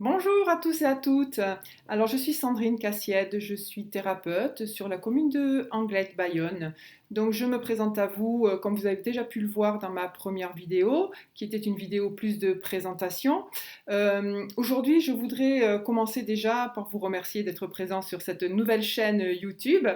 Bonjour à tous et à toutes. Alors, je suis Sandrine Cassiède, je suis thérapeute sur la commune de Anglet-Bayonne. Donc, je me présente à vous, comme vous avez déjà pu le voir dans ma première vidéo, qui était une vidéo plus de présentation. Aujourd'hui, je voudrais commencer déjà par vous remercier d'être présent sur cette nouvelle chaîne YouTube,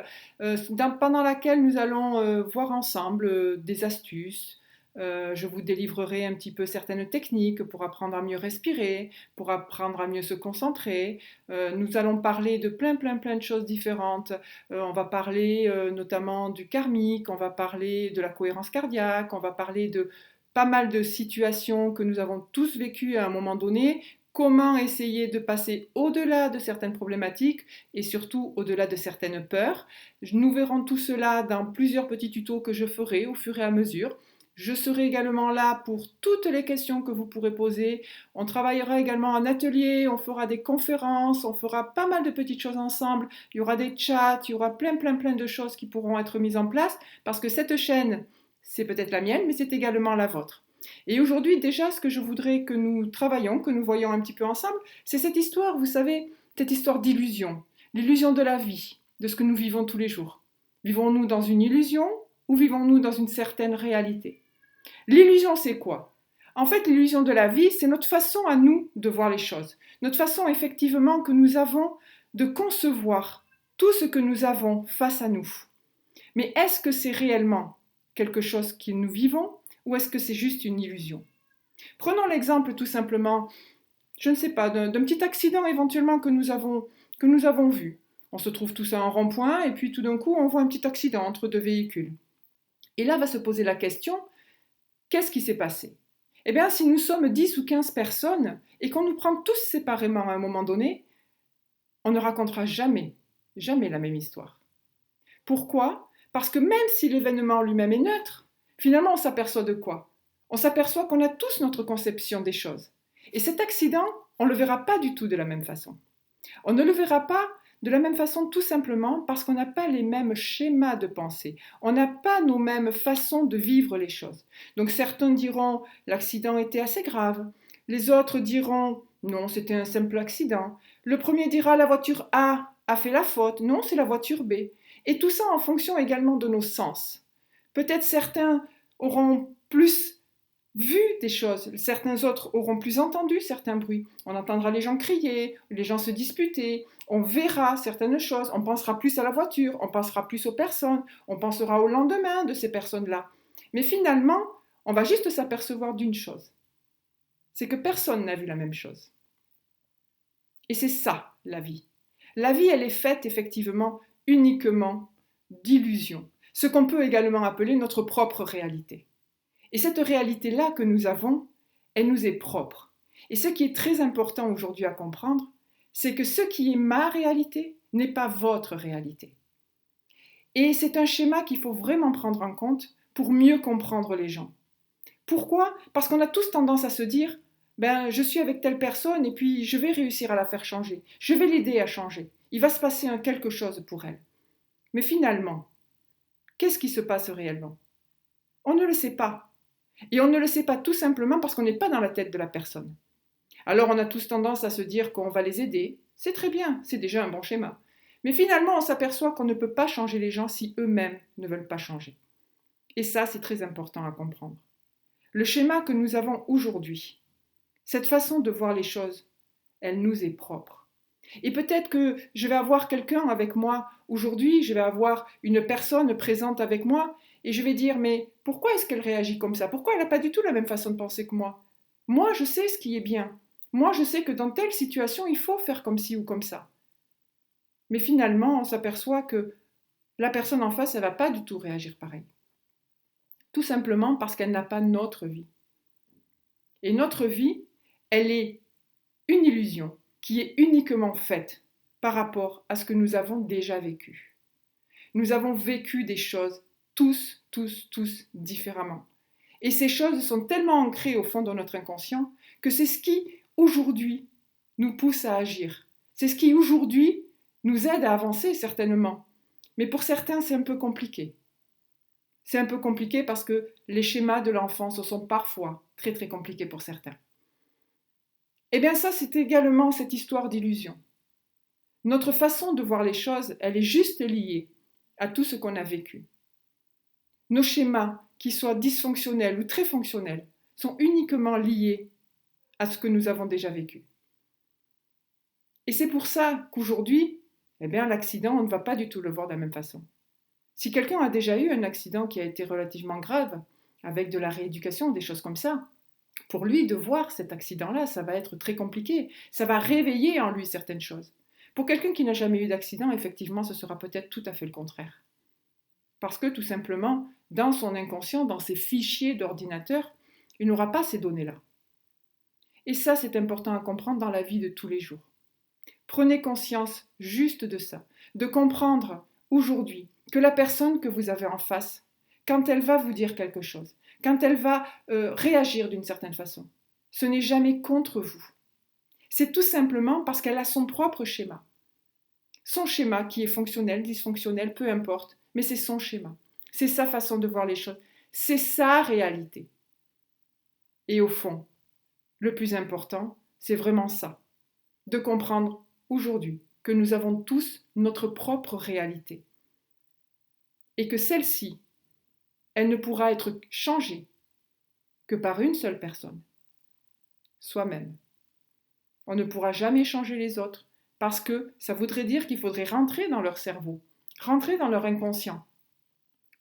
pendant laquelle nous allons voir ensemble des astuces. Je vous délivrerai un petit peu certaines techniques pour apprendre à mieux respirer, pour apprendre à mieux se concentrer. Nous allons parler de plein de choses différentes. On va parler notamment du karmique, on va parler de la cohérence cardiaque, on va parler de pas mal de situations que nous avons tous vécues à un moment donné. Comment essayer de passer au-delà de certaines problématiques et surtout au-delà de certaines peurs. Nous verrons tout cela dans plusieurs petits tutos que je ferai au fur et à mesure. Je serai également là pour toutes les questions que vous pourrez poser. On travaillera également en atelier, on fera des conférences, on fera pas mal de petites choses ensemble. Il y aura des chats, il y aura plein de choses qui pourront être mises en place parce que cette chaîne, c'est peut-être la mienne, mais c'est également la vôtre. Et aujourd'hui, déjà, ce que je voudrais que nous travaillions, que nous voyions un petit peu ensemble, c'est cette histoire, vous savez, cette histoire d'illusion, l'illusion de la vie, de ce que nous vivons tous les jours. Vivons-nous dans une illusion ou vivons-nous dans une certaine réalité? L'illusion, c'est quoi? En fait, l'illusion de la vie, c'est notre façon à nous de voir les choses. Notre façon, effectivement, que nous avons de concevoir tout ce que nous avons face à nous. Mais est-ce que c'est réellement quelque chose que nous vivons ou est-ce que c'est juste une illusion? Prenons l'exemple tout simplement, je ne sais pas, d'un petit accident éventuellement que nous avons vu. On se trouve tous à un rond-point et puis tout d'un coup, on voit un petit accident entre deux véhicules. Et là va se poser la question, qu'est-ce qui s'est passé? Eh bien, si nous sommes 10 ou 15 personnes et qu'on nous prend tous séparément à un moment donné, on ne racontera jamais la même histoire. Pourquoi? Parce que même si l'événement lui-même est neutre, finalement on s'aperçoit de quoi? On s'aperçoit qu'on a tous notre conception des choses. Et cet accident, on ne le verra pas du tout de la même façon. On ne le verra pas de la même façon tout simplement parce qu'on n'a pas les mêmes schémas de pensée. On n'a pas nos mêmes façons de vivre les choses. Donc certains diront l'accident était assez grave. Les autres diront non, c'était un simple accident. Le premier dira la voiture A fait la faute. Non, c'est la voiture B. Et tout ça en fonction également de nos sens. Peut-être certains auront plus vu des choses. Certains autres auront plus entendu certains bruits. On entendra les gens crier, les gens se disputer, on verra certaines choses, on pensera plus à la voiture, on pensera plus aux personnes, on pensera au lendemain de ces personnes-là. Mais finalement, on va juste s'apercevoir d'une chose, c'est que personne n'a vu la même chose. Et c'est ça, la vie. La vie, elle est faite effectivement uniquement d'illusions, ce qu'on peut également appeler notre propre réalité. Et cette réalité-là que nous avons, elle nous est propre. Et ce qui est très important aujourd'hui à comprendre, c'est que ce qui est ma réalité n'est pas votre réalité. Et c'est un schéma qu'il faut vraiment prendre en compte pour mieux comprendre les gens. Pourquoi? Parce qu'on a tous tendance à se dire, ben, je suis avec telle personne et puis je vais réussir à la faire changer. Je vais l'aider à changer. Il va se passer quelque chose pour elle. Mais finalement, qu'est-ce qui se passe réellement? On ne le sait pas. Et on ne le sait pas tout simplement parce qu'on n'est pas dans la tête de la personne. Alors on a tous tendance à se dire qu'on va les aider. C'est très bien, c'est déjà un bon schéma. Mais finalement, on s'aperçoit qu'on ne peut pas changer les gens si eux-mêmes ne veulent pas changer. Et ça, c'est très important à comprendre. Le schéma que nous avons aujourd'hui, cette façon de voir les choses, elle nous est propre. Et peut-être que je vais avoir quelqu'un avec moi aujourd'hui, je vais avoir une personne présente avec moi, et je vais dire, mais pourquoi est-ce qu'elle réagit comme ça? Pourquoi elle n'a pas du tout la même façon de penser que moi? Moi, je sais ce qui est bien. Moi, je sais que dans telle situation, il faut faire comme ci ou comme ça. Mais finalement, on s'aperçoit que la personne en face, elle ne va pas du tout réagir pareil. Tout simplement parce qu'elle n'a pas notre vie. Et notre vie, elle est une illusion qui est uniquement faite par rapport à ce que nous avons déjà vécu. Nous avons vécu des choses tous différemment. Et ces choses sont tellement ancrées au fond de notre inconscient que c'est ce qui, aujourd'hui, nous pousse à agir. C'est ce qui, aujourd'hui, nous aide à avancer, certainement. Mais pour certains, c'est un peu compliqué. C'est un peu compliqué parce que les schémas de l'enfance sont parfois très compliqués pour certains. Eh bien ça, c'est également cette histoire d'illusion. Notre façon de voir les choses, elle est juste liée à tout ce qu'on a vécu. Nos schémas, qu'ils soient dysfonctionnels ou très fonctionnels, sont uniquement liés à ce que nous avons déjà vécu. Et c'est pour ça qu'aujourd'hui, eh bien, l'accident, on ne va pas du tout le voir de la même façon. Si quelqu'un a déjà eu un accident qui a été relativement grave, avec de la rééducation, des choses comme ça, pour lui, de voir cet accident-là, ça va être très compliqué. Ça va réveiller en lui certaines choses. Pour quelqu'un qui n'a jamais eu d'accident, effectivement, ce sera peut-être tout à fait le contraire. Parce que tout simplement, dans son inconscient, dans ses fichiers d'ordinateur, il n'aura pas ces données-là. Et ça, c'est important à comprendre dans la vie de tous les jours. Prenez conscience juste de ça, de comprendre aujourd'hui que la personne que vous avez en face, quand elle va vous dire quelque chose, quand elle va réagir d'une certaine façon, ce n'est jamais contre vous. C'est tout simplement parce qu'elle a son propre schéma. Son schéma qui est fonctionnel, dysfonctionnel, peu importe, mais c'est son schéma. C'est sa façon de voir les choses. C'est sa réalité. Et au fond, le plus important, c'est vraiment ça, de comprendre aujourd'hui que nous avons tous notre propre réalité et que celle-ci, elle ne pourra être changée que par une seule personne, soi-même. On ne pourra jamais changer les autres parce que ça voudrait dire qu'il faudrait rentrer dans leur cerveau, rentrer dans leur inconscient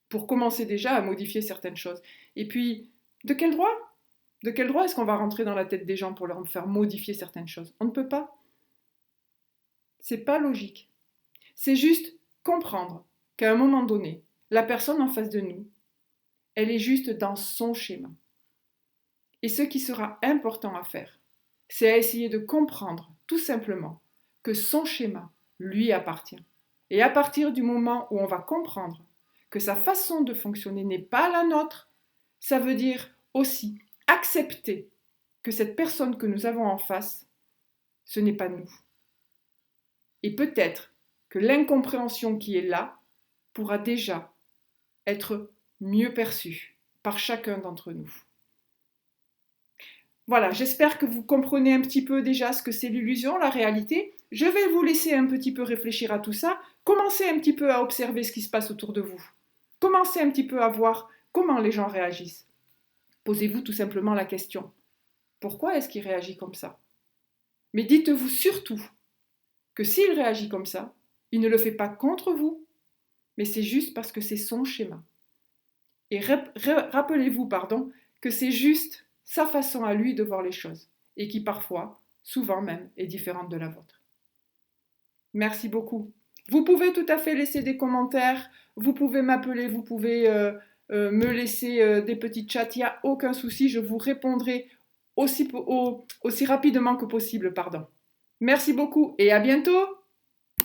pour commencer déjà à modifier certaines choses. Et puis, de quel droit? De quel droit est-ce qu'on va rentrer dans la tête des gens pour leur faire modifier certaines choses? On ne peut pas. C'est pas logique. C'est juste comprendre qu'à un moment donné, la personne en face de nous, elle est juste dans son schéma. Et ce qui sera important à faire, c'est à essayer de comprendre tout simplement que son schéma lui appartient. Et à partir du moment où on va comprendre que sa façon de fonctionner n'est pas la nôtre, ça veut dire aussi accepter que cette personne que nous avons en face, ce n'est pas nous. Et peut-être que l'incompréhension qui est là pourra déjà être mieux perçue par chacun d'entre nous. Voilà, j'espère que vous comprenez un petit peu déjà ce que c'est l'illusion, la réalité. Je vais vous laisser un petit peu réfléchir à tout ça. Commencez un petit peu à observer ce qui se passe autour de vous. Commencez un petit peu à voir comment les gens réagissent. Posez-vous tout simplement la question. Pourquoi est-ce qu'il réagit comme ça? Mais dites-vous surtout que s'il réagit comme ça, il ne le fait pas contre vous, mais c'est juste parce que c'est son schéma. Et rappelez-vous, que c'est juste sa façon à lui de voir les choses, et qui parfois, souvent même, est différente de la vôtre. Merci beaucoup. Vous pouvez tout à fait laisser des commentaires, vous pouvez m'appeler, vous pouvez me laisser des petits chats, il n'y a aucun souci, je vous répondrai aussi rapidement que possible. Merci beaucoup et à bientôt.